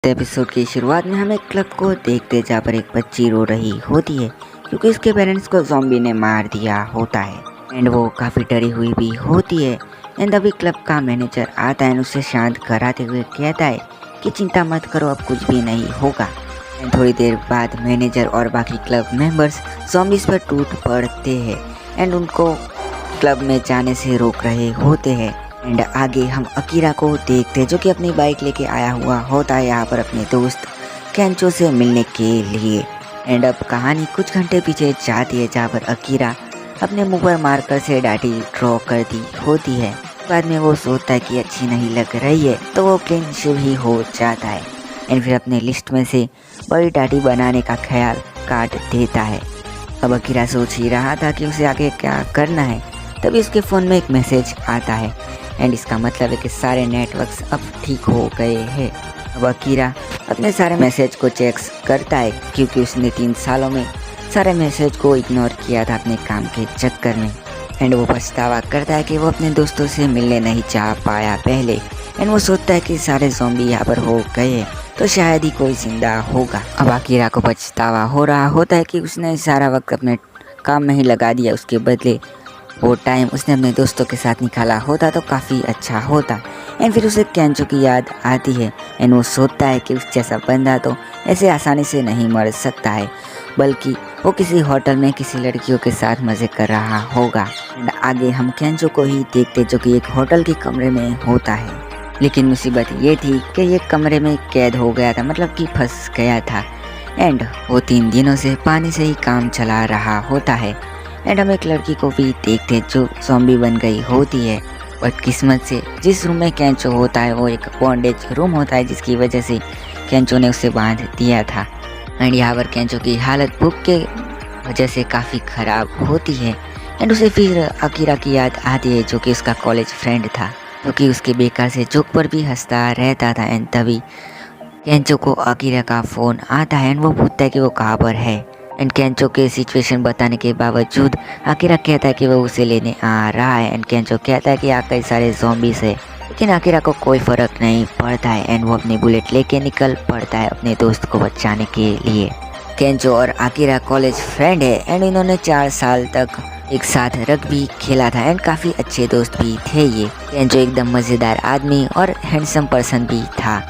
Episode की शुरुआत में हम एक क्लब को देखते हैं जहाँ पर एक बच्ची रो रही होती है क्योंकि उसके पेरेंट्स को ज़ॉम्बी ने मार दिया होता है एंड वो काफ़ी डरी हुई भी होती है। एंड अभी क्लब का मैनेजर आता है और उसे शांत कराते हुए कहता है कि चिंता मत करो, अब कुछ भी नहीं होगा। एंड थोड़ी देर बाद मैनेजर और बाकी क्लब मेंबर्स ज़ॉम्बीज़ पर टूट पड़ते हैं एंड उनको क्लब में जाने से रोक रहे होते हैं। एंड आगे हम अकीरा को देखते हैं जो कि अपनी बाइक लेके आया हुआ होता है यहाँ पर अपने दोस्त केंचो से मिलने के लिए। एंड अब कहानी कुछ घंटे पीछे जाती है जहाँ पर अकीरा अपने मुंह पर मार्कर से डाटी ड्रॉ करती होती है। बाद में वो सोचता है कि अच्छी नहीं लग रही है तो वो क्लीन शेव ही हो जाता है एंड फिर अपने लिस्ट में से बड़ी डाटी बनाने का ख्याल काट देता है। अब अकीरा सोच ही रहा था कि उसे आगे क्या करना है, तभी उसके फ़ोन में एक मैसेज आता है एंड इसका मतलब है कि सारे नेटवर्क्स अब ठीक हो गए हैं। अब अकीरा अपने सारे मैसेज को चेक्स करता है क्योंकि उसने 3 सालों में सारे मैसेज को इग्नोर किया था अपने काम के चक्कर में। एंड वो पछतावा करता है कि वो अपने दोस्तों से मिलने नहीं जा पाया पहले। एंड वो सोचता है कि सारे ज़ॉम्बी यहाँ पर हो गए हैं तो शायद ही कोई जिंदा होगा। अब अकीरा को पछतावा हो रहा होता है कि उसने सारा वक्त अपने काम में ही लगा दिया, उसके बदले वो टाइम उसने अपने दोस्तों के साथ निकाला होता तो काफ़ी अच्छा होता। एंड फिर उसे केंचो की याद आती है एंड वो सोचता है कि उस जैसा बंदा तो ऐसे आसानी से नहीं मर सकता है, बल्कि वो किसी होटल में किसी लड़कियों के साथ मज़े कर रहा होगा। एंड आगे हम केंचो को ही देखते जो कि एक होटल के कमरे में होता है, लेकिन मुसीबत ये थी कि ये कमरे में कैद हो गया था, मतलब कि फंस गया था। एंड वो 3 दिनों से पानी से ही काम चला रहा होता है। एंड हम एक लड़की को भी देखते जो ज़ॉम्बी बन गई होती है, बट किस्मत से जिस रूम में केंचो होता है वो एक बॉन्डेज रूम होता है जिसकी वजह से केंचो ने उसे बांध दिया था। एंड यहाँ पर केंचो की हालत भूख के वजह से काफ़ी ख़राब होती है एंड उसे फिर अकीरा की याद आती है जो कि उसका कॉलेज फ्रेंड था, क्योंकि उसके बेकार से जोक पर भी हंसता रहता था। एंड तभी केंचो को अकीरा का फ़ोन आता है एंड वो पूछता है कि वो कहाँ पर है। एंड केंचो के सिचुएशन बताने के बावजूद अकीरा कहता है कि वो उसे लेने आ रहा है। एंड केंचो कहता है कि यहाँ कई सारे ज़ॉम्बीज़ है, लेकिन अकीरा को कोई फ़र्क नहीं पड़ता है एंड वो अपनी बुलेट लेके निकल पड़ता है अपने दोस्त को बचाने के लिए। केंचो और अकीरा कॉलेज फ्रेंड है एंड इन्होंने 4 साल तक एक साथ रग्बी खेला था एंड काफ़ी अच्छे दोस्त भी थे। ये केंचो एकदम मज़ेदार आदमी और हैंडसम पर्सन भी था,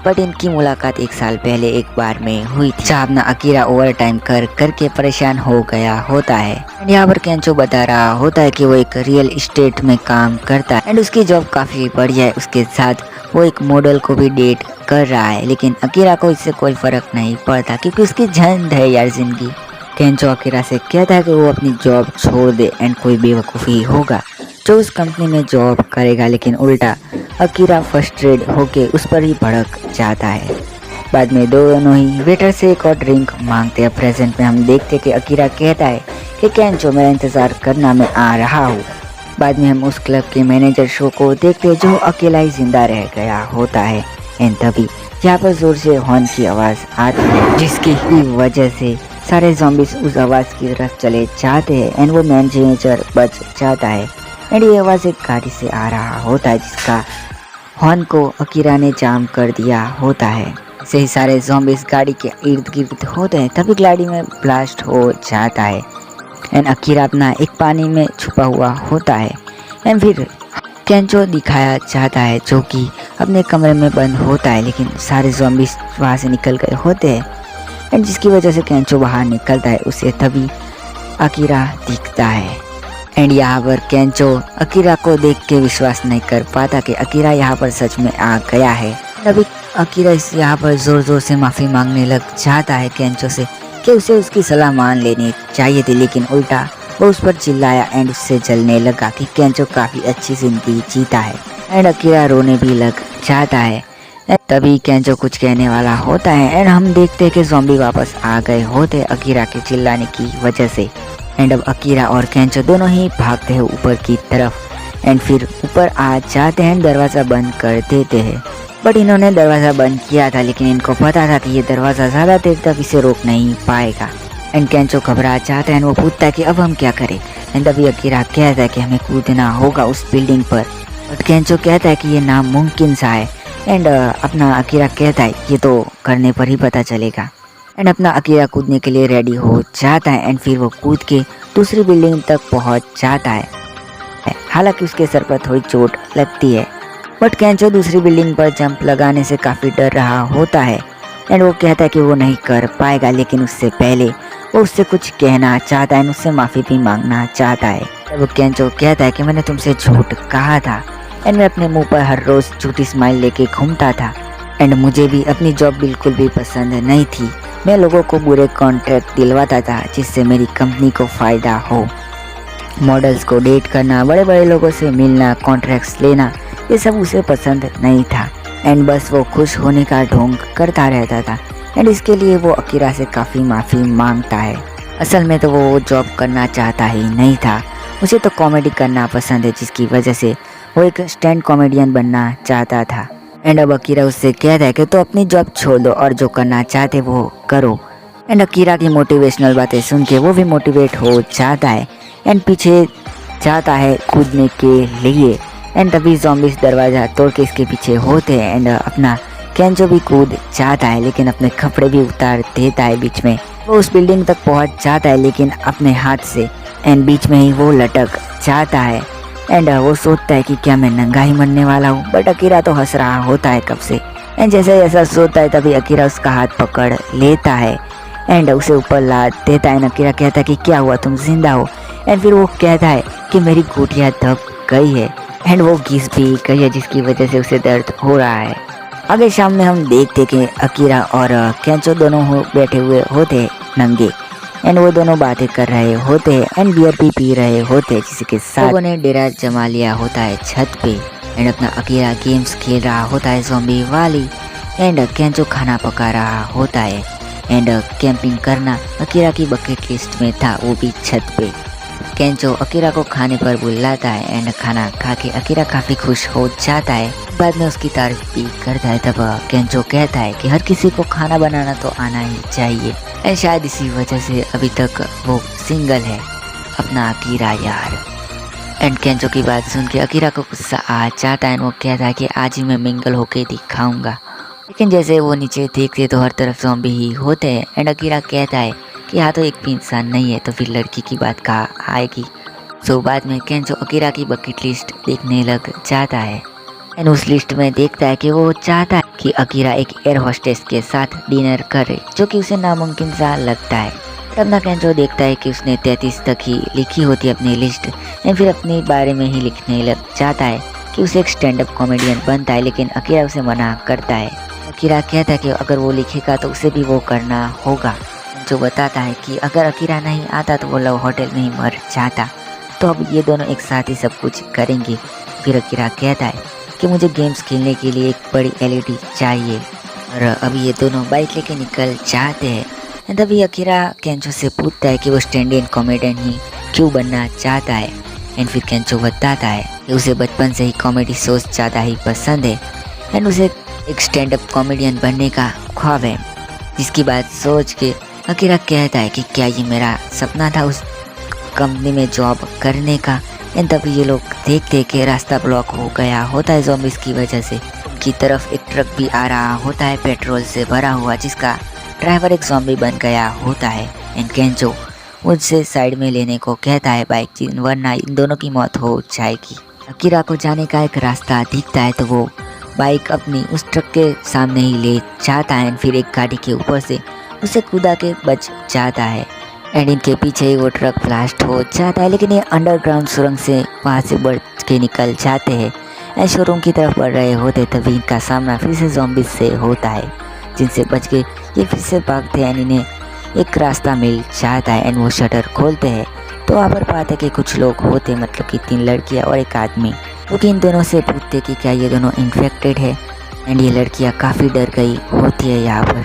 बट इनकी मुलाकात 1 साल पहले एक बार में हुई थी जहाँ अपना अकीरा ओवर टाइम करके परेशान हो गया होता है। एंड यहाँ पर केंचो बता रहा होता है कि वो एक रियल इस्टेट में काम करता है एंड उसकी जॉब काफ़ी बढ़िया है। उसके साथ वो एक मॉडल को भी डेट कर रहा है, लेकिन अकीरा को इससे कोई फ़र्क नहीं पड़ता क्योंकि उसकी झंड है यार जिंदगी। केंचो अकीरा से कहता है कि वो अपनी जॉब छोड़ दे एंड कोई बेवकूफ़ी होगा जो उस कंपनी में जॉब करेगा, लेकिन उल्टा अकीरा फ्रस्ट्रेट होके उस पर ही भड़क जाता है। बाद में दोनों ही वेटर से एक और ड्रिंक मांगते हैं। प्रेजेंट में हम देखते कि अकीरा कहता है कि केंचो मेरा इंतज़ार करना, मैं आ रहा हूँ। बाद में हम उस क्लब के मैनेजर शो को देखते जो अकेला ही जिंदा रह गया होता है। एंड तभी यहाँ पर जोर से हॉर्न की आवाज़ आती है जिसकी वजह से सारे ज़ॉम्बीज़ उस आवाज़ की तरफ चले जाते हैं एंड वो मैनेजर बच जाता है। एंड ये आवाज़ एक गाड़ी से आ रहा होता है जिसका हॉर्न को अकीरा ने जाम कर दिया होता है। ऐसे ही सारे ज़ॉम्बीज़ गाड़ी के इर्द गिर्द होते हैं, तभी गाड़ी में ब्लास्ट हो जाता है एंड अकीरा अपना एक पानी में छुपा हुआ होता है। एंड फिर केंचो दिखाया जाता है जो कि अपने कमरे में बंद होता है, लेकिन सारे ज़ॉम्बीज़ वहाँ से निकल गए होते हैं एंड जिसकी वजह से केंचो बाहर निकलता है। उसे तभी अकीरा दिखता है एंड यहाँ पर केंचो अकीरा को देख के विश्वास नहीं कर पाता कि अकीरा यहाँ पर सच में आ गया है। तभी अकीरा यहाँ पर ज़ोर ज़ोर से माफ़ी मांगने लग जाता है केंचो से कि उसे उसकी सलाह मान लेनी चाहिए थी, लेकिन उल्टा वो उस पर चिल्लाया एंड उससे जलने लगा कि केंचो काफ़ी अच्छी ज़िंदगी जीता है। एंड अकीरा रोने भी लग जाता है। तभी केंचो कुछ कहने वाला होता है एंड हम देखते हैं कि ज़ॉम्बी वापस आ गए होते अकीरा के चिल्लाने की वजह से। एंड अब अकीरा और केंचो दोनों ही भागते हैं ऊपर की तरफ एंड फिर ऊपर आ जाते हैं, दरवाज़ा बंद कर देते हैं। बट इन्होंने दरवाज़ा बंद किया था, लेकिन इनको पता था कि ये दरवाज़ा ज़्यादा देर तक इसे रोक नहीं पाएगा। एंड केंचो घबरा जाता है एंड वो पूछता है कि अब हम क्या करें। एंड तभी अकीरा कहता है कि हमें कूदना होगा उस बिल्डिंग पर, बट केंचो कहता है कि ये नामुमकिन सा है एंड अपना अकीरा कहता है ये तो करने पर ही पता चलेगा। एंड अपना अकीरा कूदने के लिए रेडी हो जाता है एंड फिर वो कूद के दूसरी बिल्डिंग तक पहुंच जाता है। हालांकि उसके सर पर थोड़ी चोट लगती है, बट केंचो दूसरी बिल्डिंग पर जंप लगाने से काफ़ी डर रहा होता है एंड वो कहता है कि वो नहीं कर पाएगा, लेकिन उससे पहले वो उससे कुछ कहना चाहता है, उससे माफ़ी भी मांगना चाहता है। वो केंचो कहता है कि मैंने तुमसे झूठ कहा था एंड मैं अपने मुंह पर हर रोज़ झूठी स्माइल लेके घूमता था एंड मुझे भी अपनी जॉब बिल्कुल भी पसंद नहीं थी। मैं लोगों को बुरे कॉन्ट्रैक्ट दिलवाता था जिससे मेरी कंपनी को फ़ायदा हो। मॉडल्स को डेट करना, बड़े बड़े लोगों से मिलना, कॉन्ट्रैक्ट्स लेना, ये सब उसे पसंद नहीं था एंड बस वो खुश होने का ढोंग करता रहता था एंड इसके लिए वो अकीरा से काफ़ी माफ़ी मांगता है। असल में तो वो जॉब करना चाहता ही नहीं था, उसे तो कॉमेडी करना पसंद है, जिसकी वजह से वो एक स्टैंड कॉमेडियन बनना चाहता था। एंड अब अकीरा उससे कहता है कि तो अपनी जॉब छोड़ दो और जो करना चाहते वो करो। एंड अकीरा की मोटिवेशनल बातें सुन के वो भी मोटिवेट हो जाता है एंड पीछे जाता है कूदने के लिए एंड तभी ज़ॉम्बीज़ दरवाज़ा तोड़ के इसके पीछे होते हैं एंड अपना केंचो भी कूद जाता है, लेकिन अपने कपड़े भी उतार देता है बीच में। वो उस बिल्डिंग तक पहुंच जाता है लेकिन अपने हाथ से एंड बीच में ही वो लटक जाता है एंड वो सोचता है कि क्या मैं नंगा ही मरने वाला हूँ, बट अकीरा तो हंस रहा होता है कब से। एंड जैसे ऐसा सोचता है तभी अकीरा उसका हाथ पकड़ लेता है एंड उसे ऊपर लाद देता है। अकीरा कहता है कि क्या हुआ, तुम जिंदा हो? एंड फिर वो कहता है कि मेरी घुटिया दब गई है एंड वो घिस भी गई है, जिसकी वजह से उसे दर्द हो रहा है। आगे शाम में हम देखते कि अकीरा और केंचो दोनों बैठे हुए होते नंगे एंड वो दोनों बातें कर रहे होते हैं एंड बियर भी पी रहे होते हैं, जिसके साथ लोगों ने डेरा जमा लिया होता है छत पे एंड अपना अकीरा गेम्स खेल रहा होता है ज़ॉम्बी वाली एंड केंचो खाना पका रहा होता है एंड कैंपिंग करना अकीरा की बकेट लिस्ट में था, वो भी छत पे। केंचो अकीरा को खाने पर बुलाता है एंड खाना खा के अकीरा काफ़ी खुश हो जाता है, बाद में उसकी तारीफ भी करता है। तब केंचो कहता है कि हर किसी को खाना बनाना तो आना ही चाहिए एंड शायद इसी वजह से अभी तक वो सिंगल है, अपना अकीरा यार। एंड केंचो की बात सुन के अकीरा को गुस्सा आ जाता है, वो कहता है कि आज ही मैं मिंगल होके दिखाऊंगा। लेकिन जैसे वो नीचे देखते तो हर तरफ ज़ॉम्बी ही होते हैं एंड अकीरा कहता है कि यहाँ तो एक भी इंसान नहीं है, तो फिर लड़की की बात कहाँ आएगी। सो बाद में केंचो अकीरा की बकेट लिस्ट देखने लग जाता है एंड उस लिस्ट में देखता है कि वो चाहता है कि अकीरा एक एयर होस्टेस के साथ डिनर करे, जो कि उसे नामुमकिन सा लगता है। तब ना केंचो देखता है कि उसने 33 तक ही लिखी होती है अपनी लिस्ट एंड फिर अपने बारे में ही लिखने लग जाता है कि उसे एक स्टैंड अप कॉमेडियन बनता है, लेकिन अकीरा उसे मना करता है। अकीरा कहता है कि अगर वो लिखेगा तो उसे भी वो करना होगा, जो बताता है कि अगर अकीरा नहीं आता तो वो लव होटल में ही मर जाता, तो अब ये दोनों एक साथ ही सब कुछ करेंगे। फिर अकीरा कहता है कि मुझे गेम्स खेलने के लिए एक बड़ी एलईडी चाहिए और अभी ये दोनों बाइक लेके निकल जाते हैं। तभी अकीरा केंचो से पूछता है कि वो स्टैंड इन कॉमेडियन ही क्यों बनना चाहता है एंड फिर केंचो बताता है कि उसे बचपन से ही कॉमेडी शोज ज़्यादा ही पसंद है एंड उसे एक स्टैंड अप कॉमेडियन बनने का ख्वाब है। जिसकी बात सोच के अकीरा कहता है कि क्या ये मेरा सपना था उस कंपनी में जॉब करने का। एंड तभी ये लोग देखते कि रास्ता ब्लॉक हो गया होता है ज़ॉम्बीज़ की वजह से। उनकी तरफ एक ट्रक भी आ रहा होता है पेट्रोल से भरा हुआ, जिसका ड्राइवर एक ज़ॉम्बी बन गया होता है एंड केंचो मुझसे साइड में लेने को कहता है बाइक, वरना इन दोनों की मौत हो जाएगी। अकीरा को जाने का एक रास्ता दिखता है तो वो बाइक अपनी उस ट्रक के सामने ही ले जाता है एंड फिर एक गाड़ी के ऊपर से उसे कूदा के बच जाता है एंड इनके पीछे ही वो ट्रक ब्लास्ट हो जाता है। लेकिन ये अंडरग्राउंड सुरंग से वहाँ से बढ़ के निकल जाते हैं एंड शोरूम की तरफ बढ़ रहे होते, तभी इनका सामना फिर से ज़ॉम्बीज़ से होता है, जिनसे बच के ये फिर से भागते हैं एंड इन्हें एक रास्ता मिल जाता है एंड वो शटर खोलते हैं तो वहाँ पर पाते हैं कि कुछ लोग होते, मतलब कि 3 लड़कियाँ और एक आदमी, जो कि इन दोनों से पूछते कि क्या ये दोनों इन्फेक्टेड है एंड ये लड़कियाँ काफ़ी डर गई होती है यहाँ पर,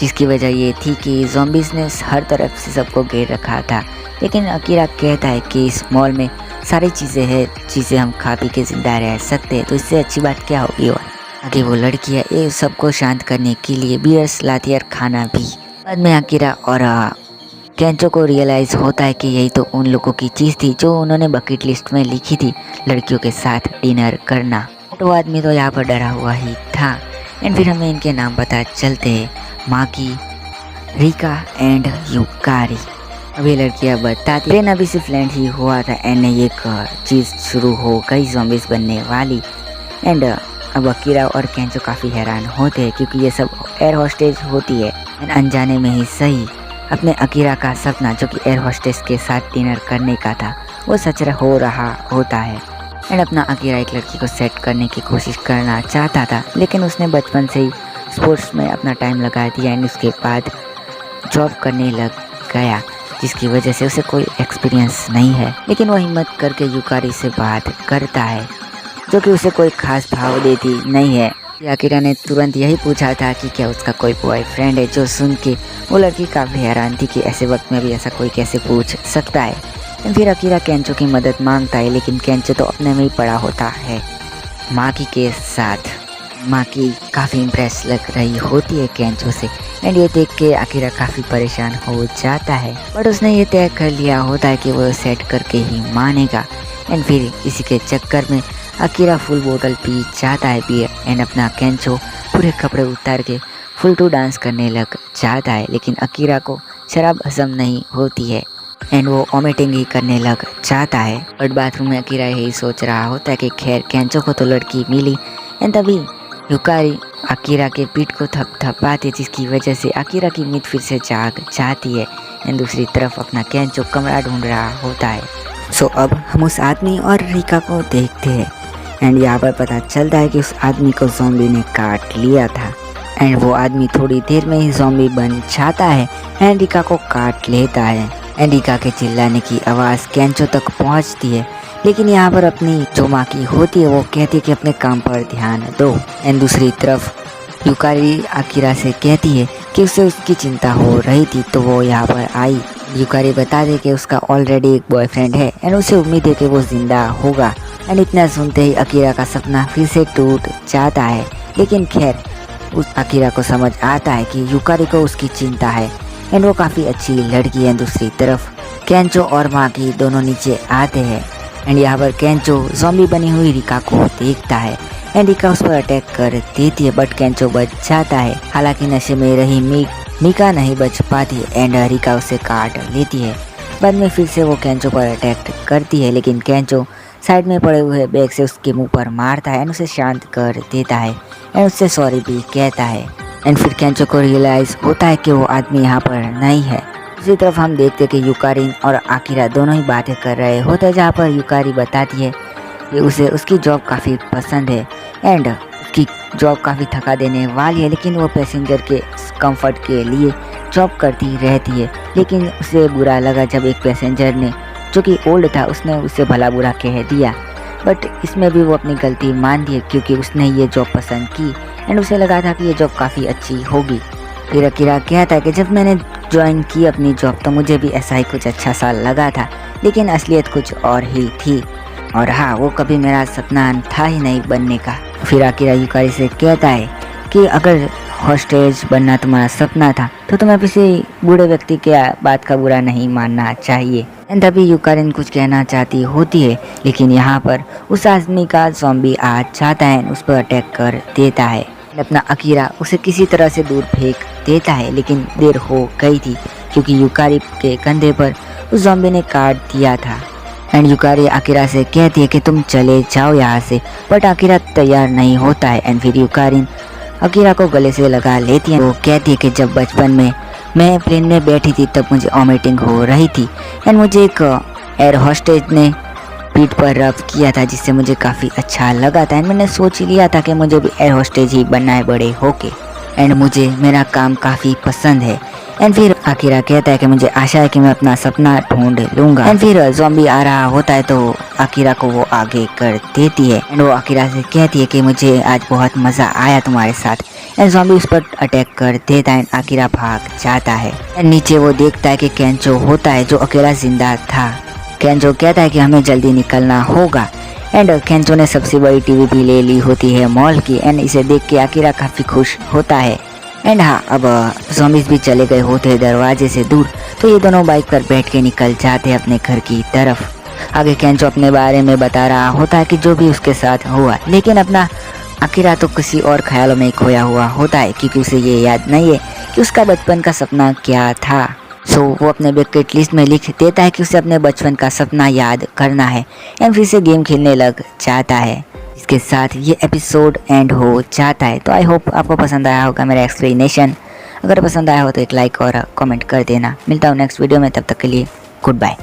जिसकी वजह ये थी कि ज़ॉम्बीज़ ने हर तरफ से सबको घेर रखा था। लेकिन अकीरा कहता है कि इस मॉल में सारी चीज़ें हैं जिसे हम खा पी के ज़िंदा रह सकते हैं, तो इससे अच्छी बात क्या होगी। और आगे वो लड़कियाँ ये सबको शांत करने के लिए बियर्स लाती है और खाना भी। बाद में अकीरा और केंचो को रियलाइज़ होता है कि यही तो उन लोगों की चीज़ थी जो उन्होंने बकेट लिस्ट में लिखी थी, लड़कियों के साथ डिनर करना। तो आदमी तो यहाँ पर डरा हुआ ही था एंड फिर हमें इनके नाम पता चलते हैं, माकी, रिका एंड यूकारी। अब ये लड़कियाँ बताती ट्रेन अभी सिर्फ लैंड ही हुआ था एंड एक चीज़ शुरू हो गई ज़ॉम्बीज़ बनने वाली। एंड अब अकीरा और केंचो काफ़ी हैरान होते हैं क्योंकि ये सब एयर होस्टेज होती है। एंड अनजाने में ही सही अपने अकीरा का सपना जो कि एयर होस्टेज के साथ डिनर करने का था वो सच हो रहा होता है। एंड अपना अकीरा एक लड़की को सेट करने की कोशिश करना चाहता था, लेकिन उसने बचपन से ही स्पोर्ट्स में अपना टाइम लगा दिया एंड उसके बाद जॉब करने लग गया, जिसकी वजह से उसे कोई एक्सपीरियंस नहीं है। लेकिन वो हिम्मत करके यूकारी से बात करता है जो कि उसे कोई खास भाव देती नहीं है। अकीरा ने तुरंत यही पूछा था कि क्या उसका कोई बॉयफ्रेंड है, जो सुन के वो लड़की काफ़ी हैरान थी कि ऐसे वक्त में भी ऐसा कोई कैसे पूछ सकता है। फिर अकीरा केंचो की मदद मांगता है, लेकिन केंचो तो अपने में ही पड़ा होता है माकी के साथ। माकी काफ़ी इम्प्रेस लग रही होती है केंचो से एंड ये देख के अकीरा काफ़ी परेशान हो जाता है, बट उसने ये तय कर लिया होता है कि वो सेट करके ही मानेगा। एंड फिर इसी के चक्कर में अकीरा फुल बोतल पी जाता है बियर एंड अपना केंचो पूरे कपड़े उतार के फुल टू डांस करने लग जाता है। लेकिन अकीरा को शराब हजम नहीं होती है एंड वो वॉमिटिंग ही करने लग जाता है। बट बाथरूम में अकीरा यही सोच रहा होता है कि खैर केंचो को तो लड़की मिली। एंड तभी यूकारी अकीरा के पीठ को थपथपाती है, जिसकी वजह से अकीरा की नींद फिर से जाग जाती है। एंड दूसरी तरफ अपना केंचो कमरा ढूंढ रहा होता है। सो अब हम उस आदमी और रिका को देखते हैं एंड यहाँ पर पता चलता है कि उस आदमी को ज़ॉम्बी ने काट लिया था एंड वो आदमी थोड़ी देर में ही ज़ॉम्बी बन जाता है एंड रिका को काट लेता है। एंड रिका के चिल्लाने की आवाज़ केंचो तक पहुँचती है, लेकिन यहाँ पर अपनी जो माकी होती है वो कहती है कि अपने काम पर ध्यान दो। एंड दूसरी तरफ यूकारी अकीरा से कहती है कि उसे उसकी चिंता हो रही थी तो वो यहाँ पर आई। यूकारी बता दे कि उसका ऑलरेडी एक बॉयफ्रेंड है एंड उसे उम्मीद है कि वो जिंदा होगा। एंड इतना सुनते ही अकीरा का सपना फिर से टूट जाता है। लेकिन खैर उस अकीरा को समझ आता है कि यूकारी को उसकी चिंता है एंड वो काफ़ी अच्छी लड़की है। दूसरी तरफ केंचो और माकी दोनों नीचे आते हैं एंड यहाँ पर केंचो ज़ॉम्बी बनी हुई रिका को देखता है एंड रिका उस पर अटैक कर देती है, बट केंचो बच जाता है। हालांकि नशे में रही मिका नहीं बच पाती एंड रिका उसे काट लेती है। बाद में फिर से वो केंचो पर अटैक करती है, लेकिन केंचो साइड में पड़े हुए बैग से उसके मुंह पर मारता है एंड उसे शांत कर देता है एंड उससे सॉरी भी कहता है। एंड फिर केंचो को रियलाइज़ होता है कि वो आदमी यहाँ पर नहीं है। दूसरी तरफ हम देखते हैं कि यूकारी और अकीरा दोनों ही बातें कर रहे होते हैं, जहाँ पर यूकारी बताती है कि उसे उसकी जॉब काफ़ी पसंद है एंड उसकी जॉब काफ़ी थका देने वाली है, लेकिन वो पैसेंजर के कंफर्ट के लिए जॉब करती रहती है। लेकिन उसे बुरा लगा जब एक पैसेंजर ने, जो कि ओल्ड था, उसने उसे भला बुरा कह दिया, बट इसमें भी वो अपनी गलती मान दी क्योंकि उसने ये जॉब पसंद की एंड उसे लगा था कि ये जॉब काफ़ी अच्छी होगी। फिर अकीरा कहता है कि जब मैंने ज्वाइन की अपनी जॉब तो मुझे भी ऐसा ही कुछ अच्छा सा लगा था, लेकिन असलियत कुछ और ही थी और हाँ, वो कभी मेरा सपना था ही नहीं बनने का। फिर अकीरा यूकारी से कहता है कि अगर हॉस्टेज बनना तुम्हारा सपना था तो तुम्हें किसी बूढ़े व्यक्ति के बात का बुरा नहीं मानना चाहिए। एंड तभी यूकारिन कुछ कहना चाहती होती है, लेकिन यहाँ पर उस आदमी का ज़ॉम्बी आ जाता है, उस पर अटैक कर देता है। अपना अकीरा उसे किसी तरह से दूर फेंक देता है, लेकिन देर हो गई थी क्योंकि यूकारी के कंधे पर उस ज़ॉम्बी ने काट दिया था। एंड यूकारी अकीरा से कहती है कि तुम चले जाओ यहाँ से, बट अकीरा तैयार नहीं होता है। एंड फिर यूकारिन अकीरा को गले से लगा लेती है। वो कहती है कि जब बचपन में मैं प्लेन में बैठी थी तब मुझे वॉमिटिंग हो रही थी एंड मुझे एक एयर होस्टेज ने पीठ पर रब किया था, जिससे मुझे काफ़ी अच्छा लगा था एंड मैंने सोच लिया था कि मुझे भी एयर होस्टेज ही बनना है बड़े होके एंड मुझे मेरा काम काफ़ी पसंद है। एंड फिर अकीरा कहता है कि मुझे आशा है कि मैं अपना सपना ढूंढ लूँगा। एंड फिर ज़ॉम्बी आ रहा होता है तो अकीरा को वो आगे कर देती है एंड वो अकीरा से कहती है कि मुझे आज बहुत मज़ा आया तुम्हारे साथ। एंड ज़ॉम्बी उस पर अटैक कर देता है, अकीरा भाग जाता है एंड नीचे वो देखता है कि केंचो होता है जो अकेला जिंदा था। केंचो कहता है कि हमें जल्दी निकलना होगा एंड केंचो ने सबसे बड़ी टीवी भी ले ली होती है मॉल की एंड इसे देख के अकीरा काफ़ी खुश होता है। एंड हाँ, अब ज़ॉम्बीज़ भी चले गए होते हैं दरवाजे से दूर, तो ये दोनों बाइक पर बैठ के निकल जाते हैं अपने घर की तरफ। आगे केंचो अपने बारे में बता रहा होता है कि जो भी उसके साथ हुआ, लेकिन अपना आखिर तो किसी और ख्यालों में खोया हुआ होता है क्योंकि उसे ये याद नहीं है कि उसका बचपन का सपना क्या था। सो वो अपने बकेट लिस्ट में लिख देता है कि उसे अपने बचपन का सपना याद करना है एंड फिर से गेम खेलने लग जाता है। इसके साथ ये एपिसोड एंड हो जाता है। तो आई होप आपको पसंद आया होगा मेरा एक्सप्लेनेशन। अगर पसंद आया हो तो एक लाइक और कमेंट कर देना। मिलता हूँ नेक्स्ट वीडियो में, तब तक के लिए गुड बाय।